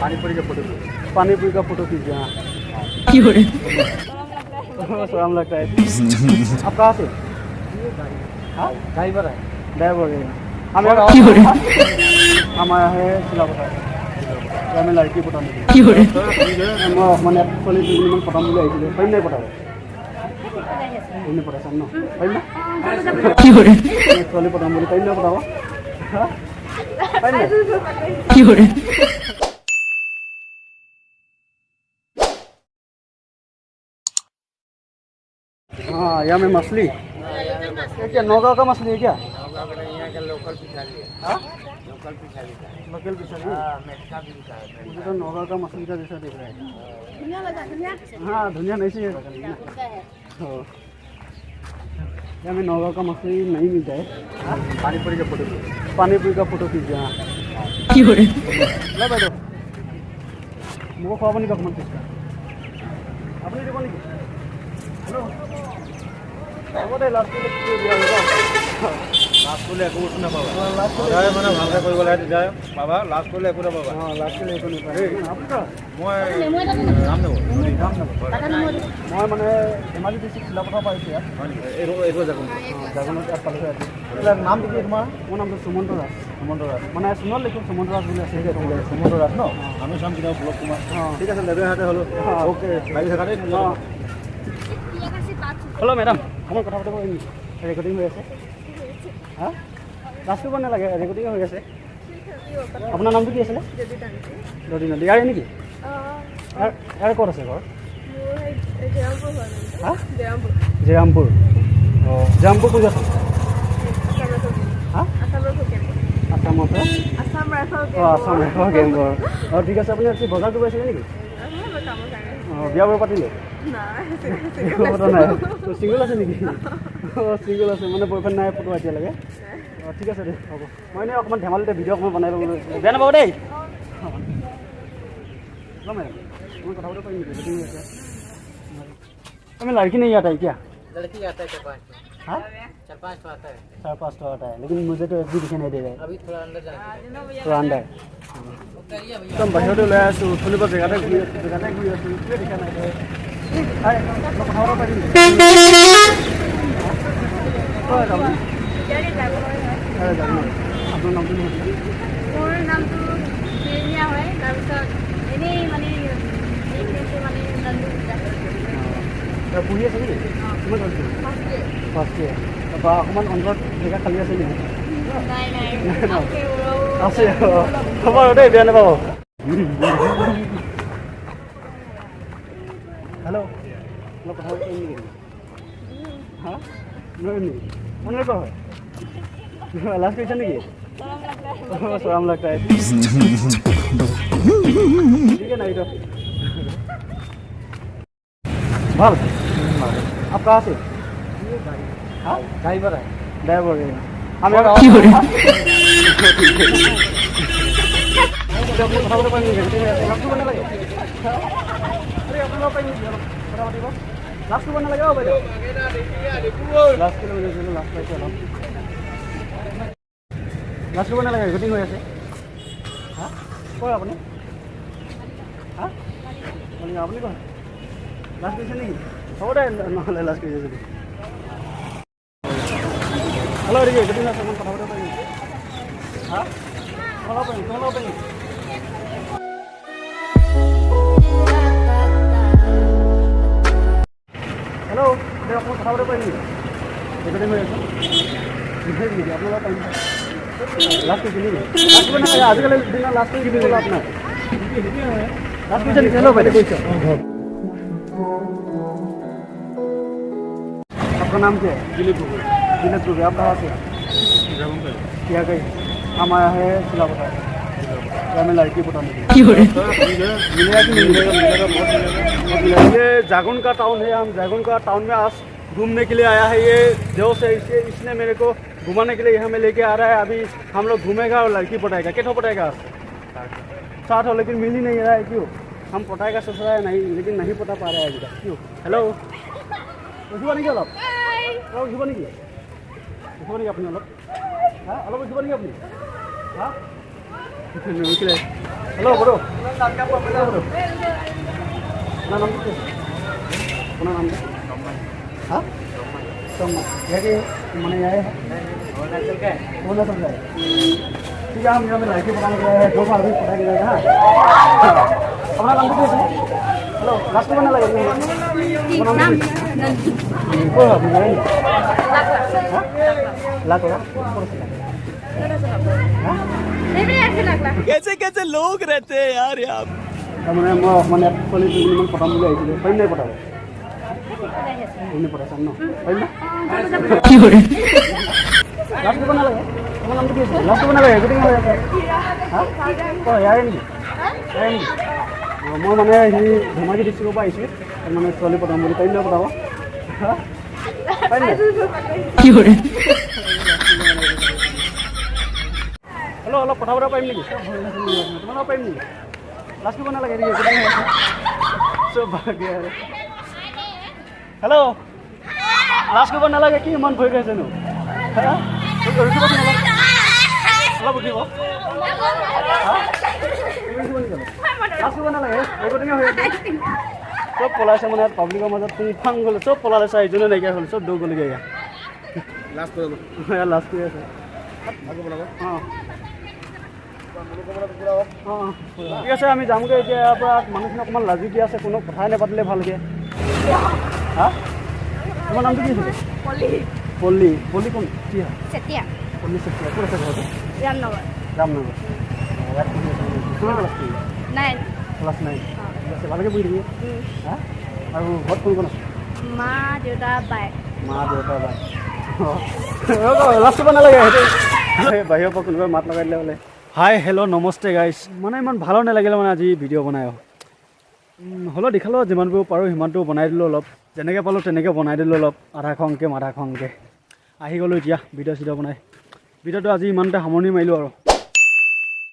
पानी पूरी का फोटो कीजिए। हाँ शर्म लगता है। आप कहाँ से? हाँ ड्राइवर है। ड्राइवर है। हम आया है सिलापता मैं लड़की पटाने मैंने चली दुजनी पटाम पारि नहीं पटाब पटा चाम न चली पटाम पारि नहीं पटाब हाँ यहाँ में मछली क्या नौगांव का मछली है क्या? लोकल पिछाली है। लोकल पिछाली का लोकल पिछाली। मुझे तो नौगांव का मछली का जैसा दिख रहा है। हाँ धुनिया नहीं चाहिए। यहाँ में नौगांव का मछली नहीं मिलता है। पानी पूरी का फोटो कीजिए। हाँ ला बैठो मुझको खुआ नहीं कम किसका अपनी देखो नहीं। हेलो হ'ব দে লাষ্ট কৰিলে একো বস্তু নাপাবা। মানে ভালকৈ কৰিব লাগে তেতিয়া পাবা। লাষ্ট কৰিলে একো নাপাবা। অঁ লাষ্ট কৰিলে একো নাপাবা। মই মই মানে ধেমাজি ডিষ্ট্ৰিক্ট চিলাপথাৰ পৰা আহিছোঁ ইয়াত। এইটো জাগোনত ইয়াত পালোঁ ইয়াত। নাম কি তোমাৰ? মোৰ নামটো সুমন্ত ৰাজ। মানে সোণত লিখোঁ সুমন্ত ৰাজ বুলি আছে। সুমন্ত ৰাজ ন? আমি চাম কিবা ব্লগ তোমাৰ। অঁ ঠিক আছে লেবেহাতে হ'লো। অ'কে গাড়ী থাকা দেই। অঁ हेलो मैडम हमें कथा पातिब रेकर्डिंग हो आछे। हाँ लास्ट करब नालागे रेकर्डिंग हो आछे। अपना नाम की आছিলে? ददी नदी यार नेকি? यार कत आछे घर? हाँ जेरामपुर। অঁ जेरामपुर कोन आछे? हाँ आसाम राइफल केम्पर। অঁ ঠিক আছে। আপুনি আজি বজাৰ কৰিব আছিলে নেকি? অঁ বিয়া বাৰু পাতিলে? নাই চিংগল আছে নেকি? অঁ চিংগল আছে মানে বয়ফ্ৰেণ্ড নাই ফটো এতিয়ালৈকে। অঁ ঠিক আছে দে হ'ব। মই এনেই অকণমান ধেমালিতে ভিডিঅ' অকণমান বনাই ল'বলৈ বেয়া নাপাব দেই। हाँ मैडम मैं कथा पातिब পাৰিম নেকি? मैं लड़की नहीं आता है क्या? लड़की आता है 4-5। हाँ 4-5 तो आता है। 4-5 तो आता है लेकिन मुझे तो एक भी दिखाई नहीं दे रहा है। अभी थोड़ा अंदर जाना तो अंदर একদম বাহিৰতে ওলাই আছোঁ। উঠলিব জেগাতে ঘূৰি আছোঁ একোৱে দেখা নাই। কথা পাতিব পাৰিম নেকি? আপোনাৰ নামটো কি? মোৰ নামটো প্ৰেমিয়া হয়। তাৰপিছত এনেই মানে পঢ়ি আছে নেকি? কিমান কৰিছে? First year. তাৰপৰা অকণমান অন্তৰত জেগা খালী আছে নেকি? আছে হ'ব আৰু দেই বেয়া নাপাব। হেল্ল' মই কথা পাতিব পাৰিম নেকি? হা নোৱাৰিম নেকি? আপোনালোকৰ হয় লাষ্ট কৰিছে নেকি? शर्म लगता है। ठीक है नहीं तो भाल आप कहाँ से? हाँ ड्राइवर है। ड्राइवर है। हम यहाँ लास्ट को बनने लगे हो बेटा लास्ट के लिए लास्ट पे चलो लास्ट को बनने लगे शूटिंग हो আছে। हाँ कौन अपनी? हाँ बोलिए अपनी कौन लास्ट कैसे नहीं हो रहा है ना लास्ट कैसे नहीं हेलो रिगे शूटिंग लास्ट कौन कथा बता नहीं। हाँ हेलो पेन हेलो दे अपन कथा बता नहीं शूटिंग हो আছে नहीं अपना टाइम लास्ट के लिए लास्ट बना आजकल दिन लास्ट के लिए अपना लास्ट के लिए हेलो भाई कोई आपका नाम क्या है? दिलीप दुबे। आप कहाँ से? क्या कहीं हम आया है सिलापता क्या मैं लड़की पटाने के लिए मिलेगा कि नहीं मिलेगा? ये जागुन का टाउन है। हम जागुन का टाउन में आज घूमने के लिए आया है। ये जो से इसने मेरे को घुमाने के लिए यहाँ में लेके आ रहा है। अभी हम लोग घूमेगा और लड़की पटाएगा। कितना पटाएगा? 60 हो लेकिन मिल ही नहीं रहा है। क्यों? हम पटाएगा सोच रहा है नहीं लेकिन नहीं पटा पा रहा है अभी तक। क्यों? हेलो उठिब नेকি অলপ उठिब नेকি अपनी अलग हाँ अलग उठिब नेকি अपनी हाँ নিমিছিলে হেল্ল' বড়ো আপোনাৰ নামটো কি আপোনাৰ নামটো হা सम्मा याके माने आए अरुणाचल का ठीक है हम यहाँ में लड़की पढ़ाने के लिए 2 बार भी पढ़ा के जाएगा अपना नाम क्या है हेलो लास्ट में ना लगे नाम को लाख कैसे कैसे लोग रहते हैं यार यहाँ मैंने मैंने पुलिस में पता मुझे आई थी पहले नहीं पता ini pada sana. Baik. Last mana lagi? Kamu nampak dia? Last mana lagi? Kita mana lagi? Hah? Oh, ya ini. Ya ini. Mau mana ini? Dhamaji district apa isi? Mana soalnya pada murid ini apa tahu? Hah? Baik. Kiore. Halo, halo, pernah berapa ini? Mana apa ini? Last mana lagi? Kita mana? Sebagai hello last को नालागे कि मन भय गए no हां रुकिब नालागे रुकिब last को नालागे एगोटिंग होय सब पलासे माने पब्लिक मजत फांग गल सब पलाले साइ जने नै गया हल सब दो गल गया लास्ट को लास्ट को আছে आगे बोलाबो हां ঠিক আছে আমি যামগে এতিয়া পৰা মানুহখিনি অকমান লাজি কি আছে কোনো কথাই নেপাতিলে ভালকে हाँ तुम्हारा नाम तो क्या है पोली पोली पोली कौन क्या सत्या पोली सत्या कौन सा घर है रामनगर रामनगर यार कितने क्लास की 9 क्लास 9 जैसे वाले के बोल रही है हाँ और वो बहुत कौन है माँ देवता बाय लास्ट बना लगे भाई पर कोई मात लगा दिले बोले हाय हेलो नमस्ते गाइस माने इमान ভালো না লাগিলে মানে আজি ভিডিও বনায়ো হলো দেখালো যিমানবোৰ পাৰো সিমানটো বনাই দিলো অলপ যেনেকৈ পালো তেনেকৈ বনাই দিলো অলপ আধা খংকে আহি গ'লো এতিয়া ভিডিঅ' বনাই ভিডিঅ'টো আজি ইমানতে সামৰণি মাৰিলো আৰু